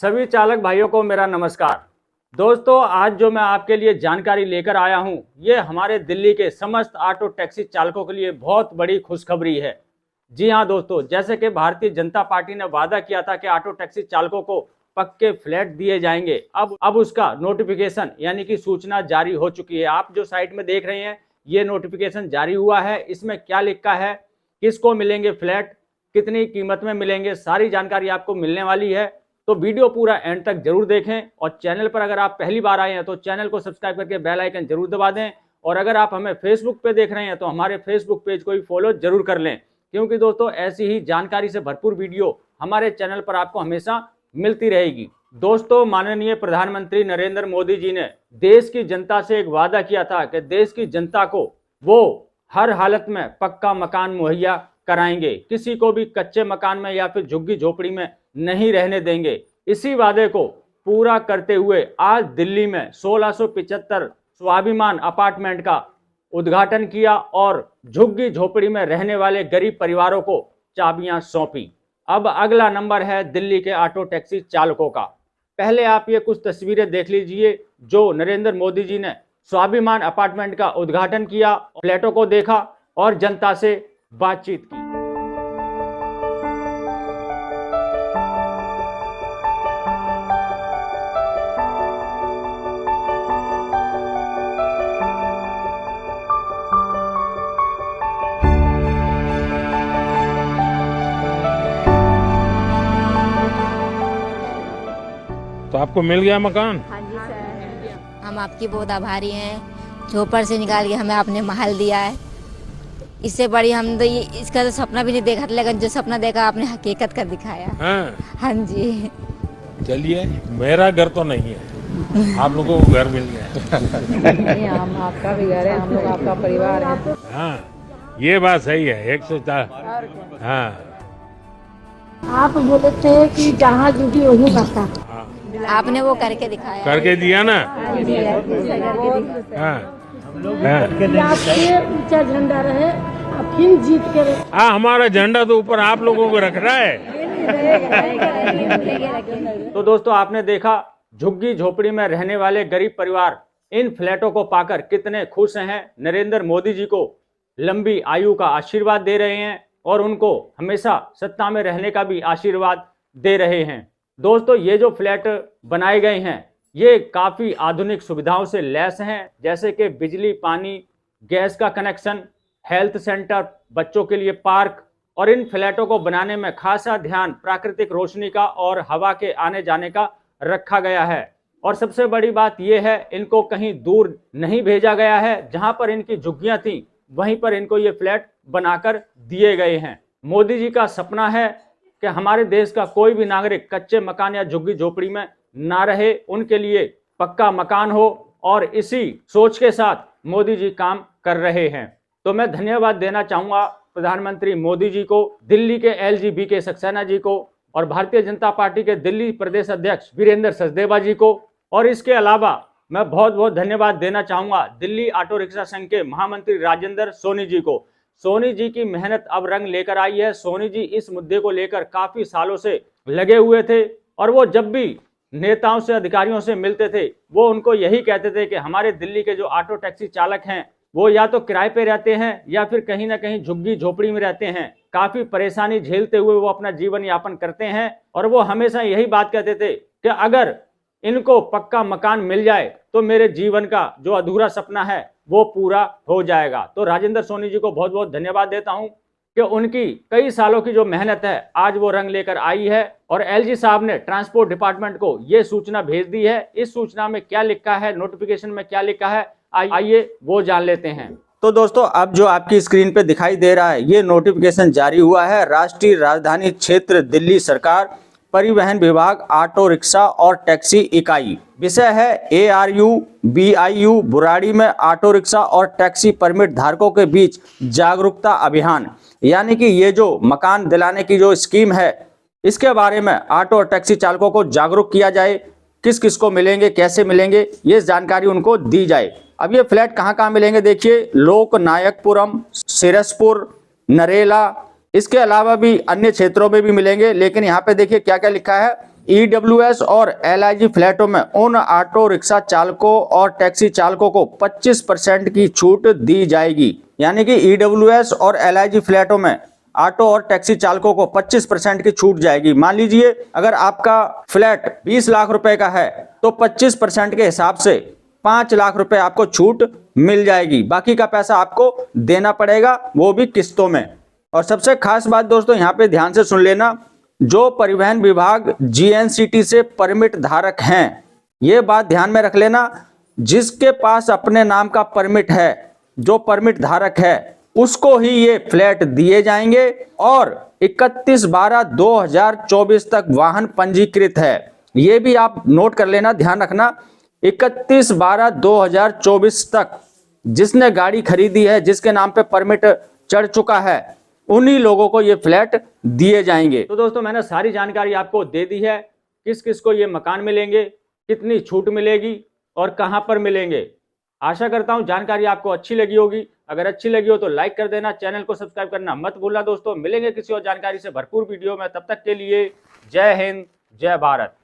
सभी चालक भाइयों को मेरा नमस्कार। दोस्तों, आज जो मैं आपके लिए जानकारी लेकर आया हूं, ये हमारे दिल्ली के समस्त ऑटो टैक्सी चालकों के लिए बहुत बड़ी खुशखबरी है। जी हां दोस्तों, जैसे कि भारतीय जनता पार्टी ने वादा किया था कि ऑटो टैक्सी चालकों को पक्के फ्लैट दिए जाएंगे, अब उसका नोटिफिकेशन यानी कि सूचना जारी हो चुकी है। आप जो साइट में देख रहे हैं, ये नोटिफिकेशन जारी हुआ है। इसमें क्या लिखा है, किसको मिलेंगे फ्लैट, कितनी कीमत में मिलेंगे, सारी जानकारी आपको मिलने वाली है। तो वीडियो पूरा एंड तक जरूर देखें और चैनल पर अगर आप पहली बार आए हैं तो चैनल को सब्सक्राइब करके बेल आइकन जरूर दबा दें। और अगर आप हमें फेसबुक पे देख रहे हैं तो हमारे फेसबुक पेज को भी फॉलो जरूर कर लें, क्योंकि दोस्तों ऐसी ही जानकारी से भरपूर वीडियो हमारे चैनल पर आपको हमेशा मिलती रहेगी। दोस्तों, माननीय प्रधानमंत्री नरेंद्र मोदी जी ने देश की जनता से एक वादा किया था कि देश की जनता को वो हर हालत में पक्का मकान मुहैया कराएंगे, किसी को भी कच्चे मकान में या फिर झुग्गी झोपड़ी में नहीं रहने देंगे। इसी वादे को पूरा करते हुए आज दिल्ली में 1675 स्वाभिमान अपार्टमेंट का उद्घाटन किया और झुग्गी झोपड़ी में रहने वाले गरीब परिवारों को चाबियां सौंपी। अब अगला नंबर है दिल्ली के ऑटो टैक्सी चालकों का। पहले आप ये कुछ तस्वीरें देख लीजिए जो नरेंद्र मोदी जी ने स्वाभिमान अपार्टमेंट का उद्घाटन किया, फ्लैटों को देखा और जनता से बातचीत की। तो आपको मिल गया मकान? हाँ जी सर, हम आपकी बहुत आभारी हैं। झोपड़ से निकाल के हमें आपने महल दिया है। इससे बड़ी हम तो ये इसका तो सपना भी नहीं देखा था, लेकिन जो सपना देखा आपने हकीकत कर दिखाया। हाँ जी। चलिए, मेरा घर तो नहीं है, आप लोगों को घर मिल गया। नहीं, हम आपका भी घर है, हम लोग आपका परिवार है। हाँ, ये बात सही है। 104। हाँ, आप बोले थे कि जहाँ जुटी वही बसा। आपने वो करके दिखाया, करके दिया ना। हाँ, आपके ऊंचा झंडा रहे, आप फिर जीत के हाँ, हमारा झंडा तो ऊपर आप लोगों को रख रहा है। तो दोस्तों, आपने देखा झुग्गी झोपड़ी में रहने वाले गरीब परिवार इन फ्लैटों को पाकर कितने खुश हैं। नरेंद्र मोदी जी को लंबी आयु का आशीर्वाद दे रहे हैं और उनको हमेशा सत्ता में रहने का भी आशीर्वाद दे रहे हैं। दोस्तों, ये जो फ्लैट बनाए गए हैं ये काफ़ी आधुनिक सुविधाओं से लैस हैं, जैसे कि बिजली, पानी, गैस का कनेक्शन, हेल्थ सेंटर, बच्चों के लिए पार्क। और इन फ्लैटों को बनाने में खासा ध्यान प्राकृतिक रोशनी का और हवा के आने जाने का रखा गया है। और सबसे बड़ी बात यह है, इनको कहीं दूर नहीं भेजा गया है। जहां पर इनकी झुग्गियां थी वहीं पर इनको ये फ्लैट बनाकर दिए गए हैं। मोदी जी का सपना है कि हमारे देश का कोई भी नागरिक कच्चे मकान या झुग्गी झोपड़ी में ना रहे, उनके लिए पक्का मकान हो। और इसी सोच के साथ मोदी जी काम कर रहे हैं। तो मैं धन्यवाद देना चाहूंगा प्रधानमंत्री मोदी जी को, दिल्ली के LGB के सक्सेना जी को और भारतीय जनता पार्टी के दिल्ली प्रदेश अध्यक्ष वीरेंद्र सचदेवा जी को। और इसके अलावा मैं बहुत बहुत धन्यवाद देना चाहूंगा दिल्ली ऑटो रिक्शा संघ के महामंत्री राजेंद्र सोनी जी को। सोनी जी की मेहनत अब रंग लेकर आई है। सोनी जी इस मुद्दे को लेकर काफी सालों से लगे हुए थे और वो जब भी नेताओं से, अधिकारियों से मिलते थे, वो उनको यही कहते थे कि हमारे दिल्ली के जो ऑटो टैक्सी चालक हैं वो या तो किराए पे रहते हैं या फिर कहीं ना कहीं झुग्गी झोपड़ी में रहते हैं। काफी परेशानी झेलते हुए वो अपना जीवन यापन करते हैं और वो हमेशा यही बात कहते थे कि अगर इनको पक्का मकान मिल जाए तो मेरे जीवन का जो अधूरा सपना है वो पूरा हो जाएगा। तो राजेंद्र सोनी जी को बहुत बहुत धन्यवाद देता हूं कि उनकी कई सालों की जो मेहनत है आज वो रंग लेकर आई है। और LG साहब ने ट्रांसपोर्ट डिपार्टमेंट को ये सूचना भेज दी है। इस सूचना में क्या लिखा है, नोटिफिकेशन में क्या लिखा है, आइए वो जान लेते हैं। तो दोस्तों, अब जो आपकी स्क्रीन पे दिखाई दे रहा है ये नोटिफिकेशन जारी हुआ है। राष्ट्रीय राजधानी क्षेत्र दिल्ली सरकार परिवहन विभाग ऑटो रिक्शा और टैक्सी इकाई। विषय है ARU BIU बुराड़ी में ऑटो रिक्शा और टैक्सी परमिट धारकों के बीच जागरूकता अभियान। यानी कि ये जो मकान दिलाने की जो स्कीम है इसके बारे में ऑटो और टैक्सी चालकों को जागरूक किया जाए, किस किस को मिलेंगे, कैसे मिलेंगे, ये जानकारी उनको दी जाए। अब ये फ्लैट कहाँ कहाँ मिलेंगे देखिए, लोक नायकपुरम, सिरसपुर, नरेला, इसके अलावा भी अन्य क्षेत्रों में भी मिलेंगे। लेकिन यहाँ पे देखिए क्या क्या लिखा है, ईडब्ल्यूएस और एलआईजी फ्लैटों में उन ऑटो रिक्शा चालकों और टैक्सी चालकों को 25% की छूट दी जाएगी। यानी कि ईडब्ल्यूएस और एलआईजी फ्लैटों में ऑटो और टैक्सी चालकों को 25% की छूट जाएगी। मान लीजिए अगर आपका फ्लैट 20 लाख रुपए का है तो 25% के हिसाब से 5 लाख रुपए आपको छूट मिल जाएगी। बाकी का पैसा आपको देना पड़ेगा, वो भी किस्तों में। और सबसे खास बात दोस्तों यहाँ पे ध्यान से सुन लेना, जो परिवहन विभाग जीएनसीटी से परमिट धारक हैं, ये बात ध्यान में रख लेना, जिसके पास अपने नाम का परमिट है, जो परमिट धारक है उसको ही ये फ्लैट दिए जाएंगे। और 31/12/2024 तक वाहन पंजीकृत है, ये भी आप नोट कर लेना, ध्यान रखना। 31/12/2024 तक जिसने गाड़ी खरीदी है, जिसके नाम पे परमिट चढ़ चुका है, उन्हीं लोगों को ये फ्लैट दिए जाएंगे। तो दोस्तों मैंने सारी जानकारी आपको दे दी है, किस किस को ये मकान मिलेंगे, कितनी छूट मिलेगी और कहां पर मिलेंगे। आशा करता हूं जानकारी आपको अच्छी लगी होगी। अगर अच्छी लगी हो तो लाइक कर देना, चैनल को सब्सक्राइब करना मत भूलना दोस्तों। मिलेंगे किसी और जानकारी से भरपूर वीडियो में, तब तक के लिए जय हिंद, जय भारत।